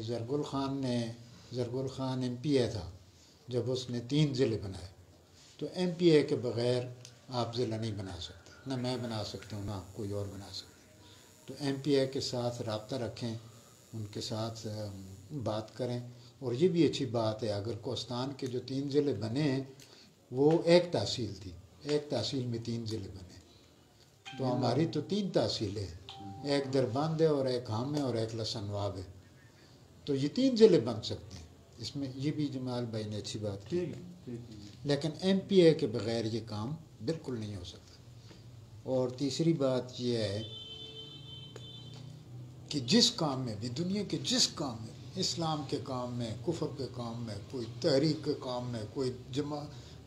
زرگل Khan M P اے تھا، جب اس نے 3 ضلع بنائے، تو ایم پی اے کے بغیر آپ ضلع نہیں بنا سکتے، نہ میں بنا سکتا ہوں نہ کوئی اور بنا سکتا۔ تو ایم پی اے کے ساتھ رابطہ رکھیں، ان کے ساتھ بات کریں۔ اور یہ بھی اچھی بات ہے، اگر کوہستان کے جو 3 ضلع بنے ہیں وہ ایک تحصیل تھی، ایک تحصیل میں 3 ضلع بنے، تو ہماری تو 3 تحصیلیں ہیں، ایک دربند ہے اور ایک ہم ہے اور ایک لسنواب ہے، تو یہ 3 ضلع بن سکتے ہیں۔ اس میں یہ بھی جمال بھائی نے اچھی بات کی، لیکن ایم پی اے کے بغیر یہ کام بالکل نہیں ہو سکتا۔ اور تیسری بات یہ ہے کہ جس کام میں بھی، دنیا کے جس کام میں، اسلام کے کام میں، کفر کے کام میں، کوئی تحریک کے کام میں،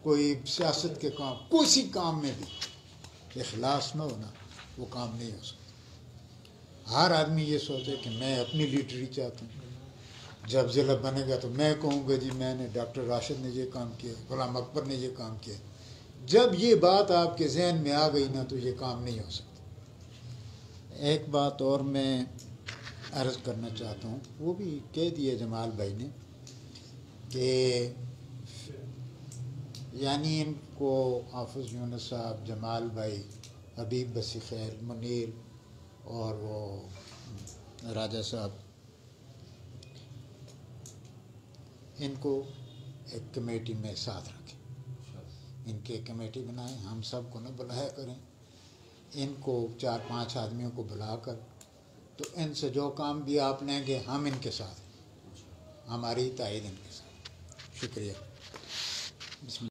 کوئی سیاست کے کام، کسی کام میں بھی اخلاص نہ ہونا، وہ کام نہیں ہو سکتا۔ ہر آدمی یہ سوچے کہ میں اپنی لیڈری چاہتا ہوں، جب ضلع بنے گا تو میں کہوں گا جی میں نے، ڈاکٹر راشد نے یہ کام کیا، غلام اکبر نے یہ کام کیا۔ جب یہ بات آپ کے ذہن میں آ گئی نا تو یہ کام نہیں ہو سکتا۔ ایک بات اور میں عرض کرنا چاہتا ہوں، وہ بھی کہہ دیا جمال بھائی نے، کہ یعنی ان کو حافظ یونس صاحب، جمال بھائی، حبیب بسی خیر، منیر اور وہ راجہ صاحب، ان کو ایک کمیٹی میں ساتھ رکھیں، ان کی ایک کمیٹی بنائیں، ہم سب کو نہ بلایا کریں، ان کو 4-5 آدمیوں کو بلا کر، تو ان سے جو کام بھی آپ لیں گے ہم ان کے ساتھ، ہماری تائید ان کے ساتھ۔ شکریہ۔ بسم اللہ۔